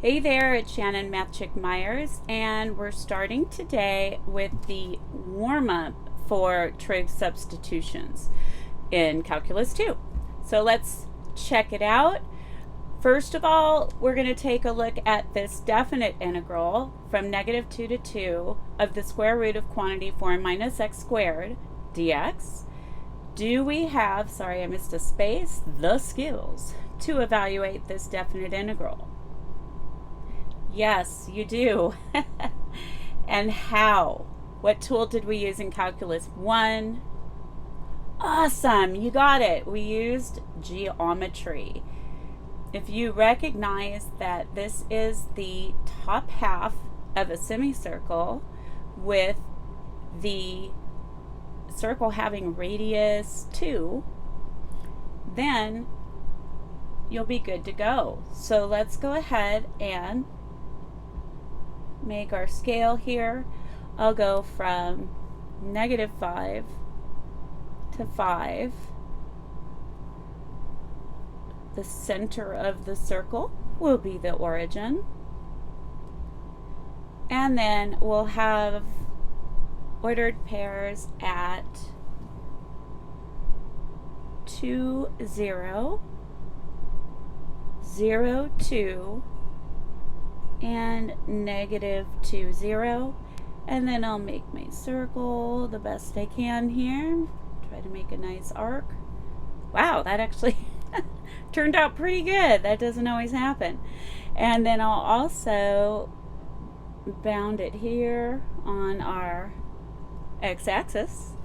Hey there, it's Shannon MATHCHICK Myers, and we're starting today with the warm-up for trig substitutions in Calculus 2. So let's check it out. First of all, we're going to take a look at this definite integral from -2 to 2 of the square root of quantity 4 minus x squared dx. Do we have, sorry I missed a space, the skills to evaluate this definite integral? Yes, you do. And how? What tool did we use in Calculus 1? Awesome, you got it. We used geometry. If you recognize that this is the top half of a semicircle with the circle having radius 2, then you'll be good to go. So let's go ahead and make our scale here. I'll go from -5 to 5. The center of the circle will be the origin. And then we'll have ordered pairs at 2, 0, 0, 2, and -2, 0. And then I'll make my circle the best I can here. Try to make a nice arc. Wow, that actually turned out pretty good. That doesn't always happen. And then I'll also bound it here on our x-axis.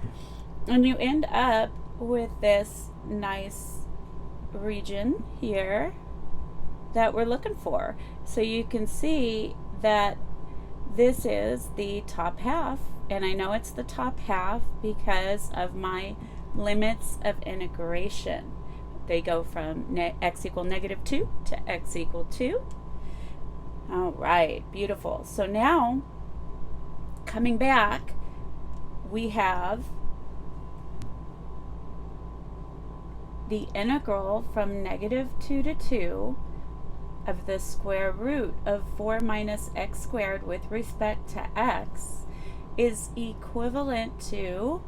And you end up with this nice region here that we're looking for. So you can see that this is the top half, and I know it's the top half because of my limits of integration. They go from x equal -2 to x equal 2. All right, beautiful. So now, coming back, we have the integral from -2 to 2 of the square root of 4 minus x squared with respect to x is equivalent to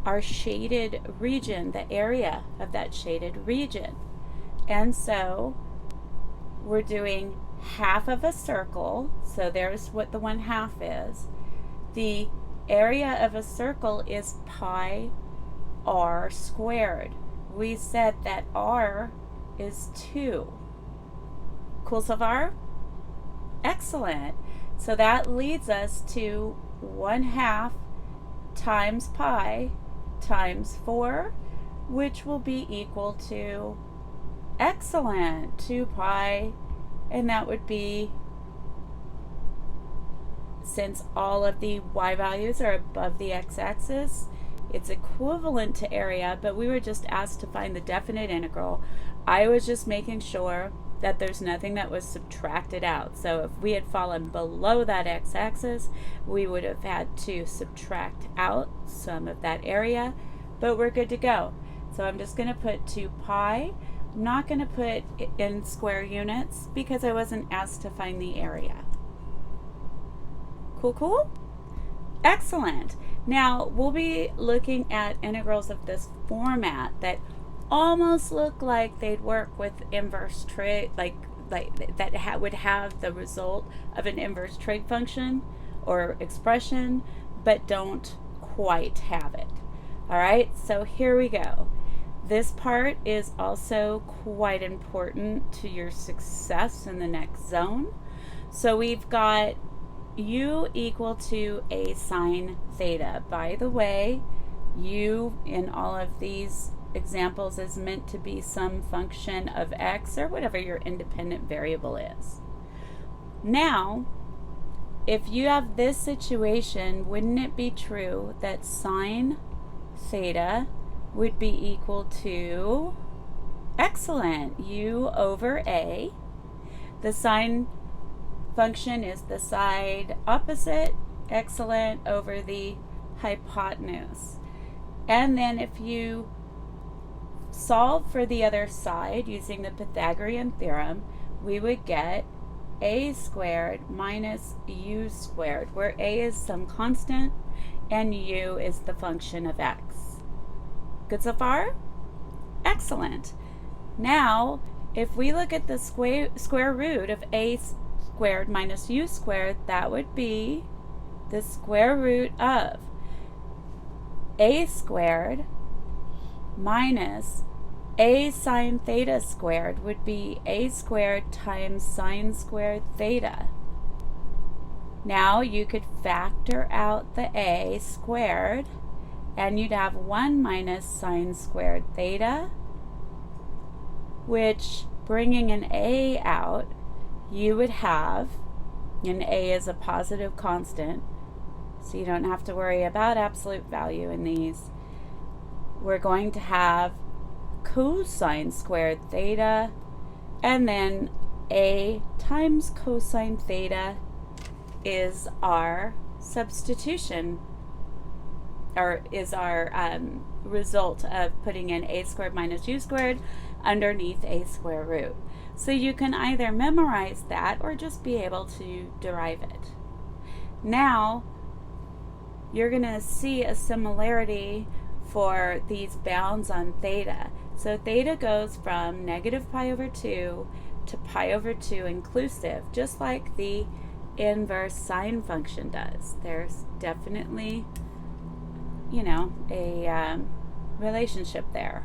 our shaded region, the area of that shaded region. And so we're doing half of a circle, so there's what the 1/2 is. The area of a circle is pi r squared. We said that r is 2. Cool so far? Excellent. So that leads us to 1/2 times pi times 4, which will be equal to, excellent, 2 pi, and that would be, since all of the y values are above the x-axis, it's equivalent to area, but we were just asked to find the definite integral. I was just making sure that there's nothing that was subtracted out. So if we had fallen below that x-axis, we would have had to subtract out some of that area, but we're good to go. So I'm just going to put 2 pi. I'm not going to put it in square units because I wasn't asked to find the area. Cool, cool? Excellent. Now we'll be looking at integrals of this format that almost look like they'd work with inverse trig, like that would have the result of an inverse trig function or expression, but don't quite have it. All right, so here we go. This part is also quite important to your success in the next zone. So we've got u equal to a sine theta. By the way, u in all of these examples is meant to be some function of x or whatever your independent variable is. Now, if you have this situation, wouldn't it be true that sine theta would be equal to, excellent, u over a. The sine function is the side opposite, excellent, over the hypotenuse. And then if you solve for the other side using the Pythagorean theorem, we would get a squared minus u squared, where a is some constant and u is the function of x. Good so far? Excellent. Now, if we look at the square root of a squared minus u squared, that would be the square root of a squared minus a sine theta squared would be a squared times sine squared theta. Now you could factor out the a squared and you'd have 1 minus sine squared theta, which, bringing an a out, you would have, and a is a positive constant, so you don't have to worry about absolute value in these. We're going to have cosine squared theta, and then a times cosine theta is our substitution, or is our result of putting in a squared minus u squared underneath a square root. So you can either memorize that or just be able to derive it. Now, you're going to see a similarity for these bounds on theta. So theta goes from negative pi over 2 to pi over 2 inclusive, just like the inverse sine function does. There's definitely, you know, a relationship there.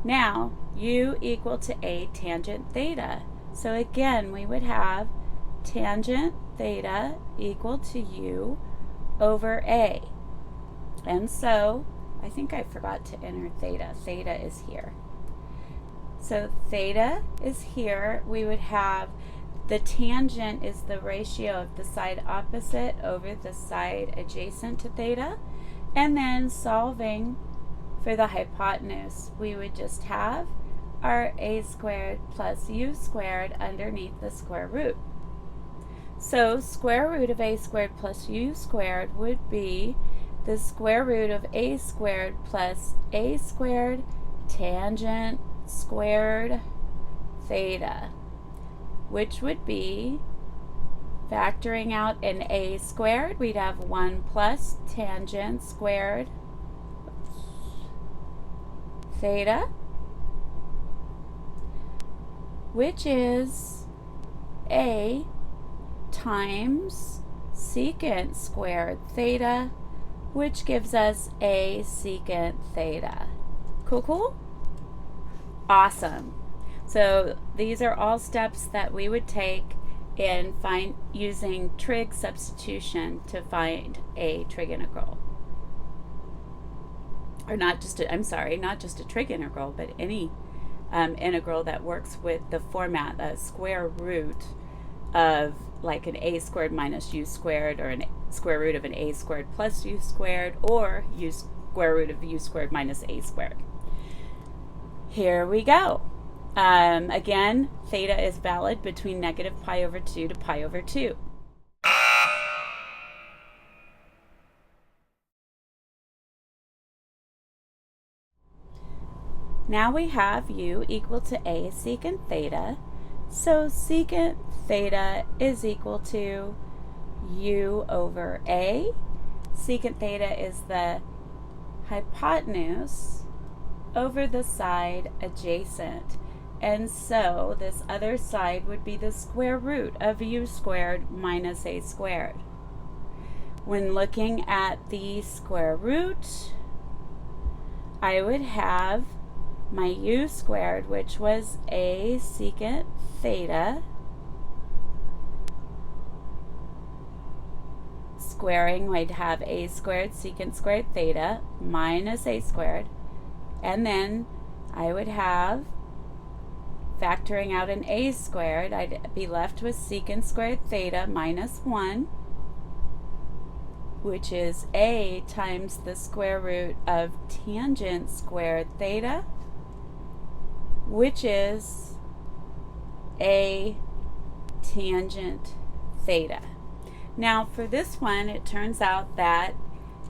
Now, u equal to a tangent theta. So again, we would have tangent theta equal to u over a. And so, I think I forgot to enter theta. Theta is here. So theta is here. We would have the tangent is the ratio of the side opposite over the side adjacent to theta. And then solving for the hypotenuse, we would just have our a squared plus u squared underneath the square root. So square root of a squared plus u squared would be the square root of a squared plus a squared tangent squared theta, which would be, factoring out an a squared, we'd have 1 plus tangent squared theta, which is a times secant squared theta, which gives us a secant theta. Cool, cool? Awesome. So these are all steps that we would take in using trig substitution to find a trig integral. Or not just a trig integral, but any integral that works with the format, a square root of like an a squared minus u squared, or an square root of an a squared plus u squared, or square root of u squared minus a squared. Here we go. Again, theta is valid between negative pi over 2 to pi over 2. Now we have u equal to a secant theta. So secant theta is equal to u over a. Secant theta is the hypotenuse over the side adjacent. And so this other side would be the square root of u squared minus a squared. When looking at the square root, I would have my u squared, which was a secant theta, squaring, we'd have a squared secant squared theta minus a squared, and then I would have, factoring out an a squared, I'd be left with secant squared theta minus 1, which is a times the square root of tangent squared theta, which is a tangent theta. Now for this one, it turns out that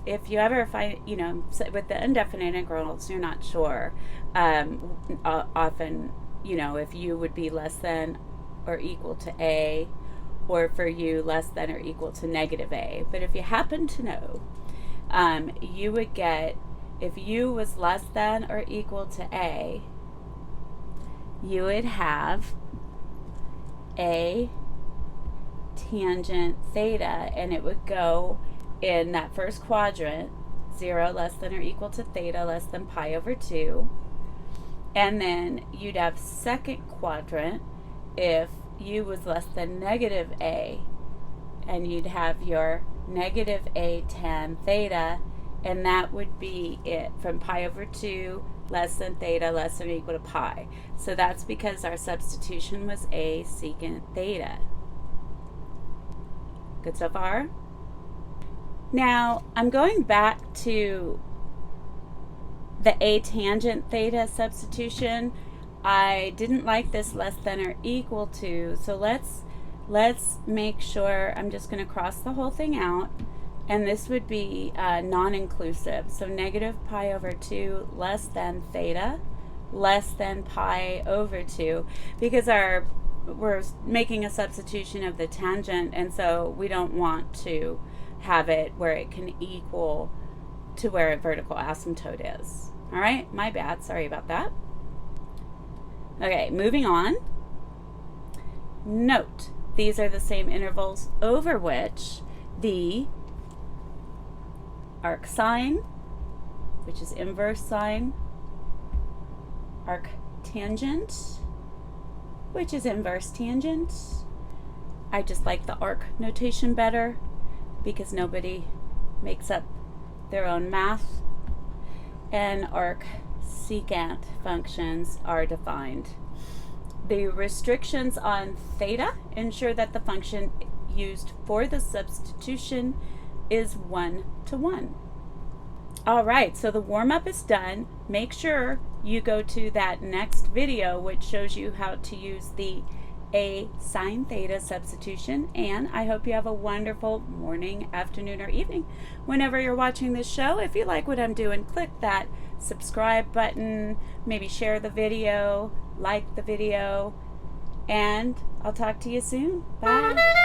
if you ever find, with the indefinite integrals, you're not sure, often, if u would be less than or equal to a, or for u less than or equal to negative a. But if you happen to know, you would get, if u was less than or equal to a, you would have a tangent theta, and it would go in that first quadrant, 0 less than or equal to theta less than pi over 2. And then you'd have second quadrant if u was less than negative a, and you'd have your negative a tan theta, and that would be it from pi over 2 less than theta less than or equal to pi. So that's because our substitution was a secant theta. Good so far? Now, I'm going back to the a tangent theta substitution. I didn't like this less than or equal to, so let's make sure, I'm just going to cross the whole thing out, and this would be non-inclusive. So negative pi over 2 less than theta less than pi over 2, because we're making a substitution of the tangent, and so we don't want to have it where it can equal to where a vertical asymptote is. All right, my bad, sorry about that. Okay, moving on. Note, these are the same intervals over which the arcsine, which is inverse sine, arctangent, which is inverse tangent. I just like the arc notation better because nobody makes up their own math. And arcsecant functions are defined. The restrictions on theta ensure that the function used for the substitution is 1 to 1. All right, so the warm-up is done. Make sure you go to that next video, which shows you how to use the a sine theta substitution, and I hope you have a wonderful morning, afternoon, or evening whenever you're watching this show. If you like what I'm doing, click that subscribe button, maybe share the video, like the video, and I'll talk to you soon. Bye.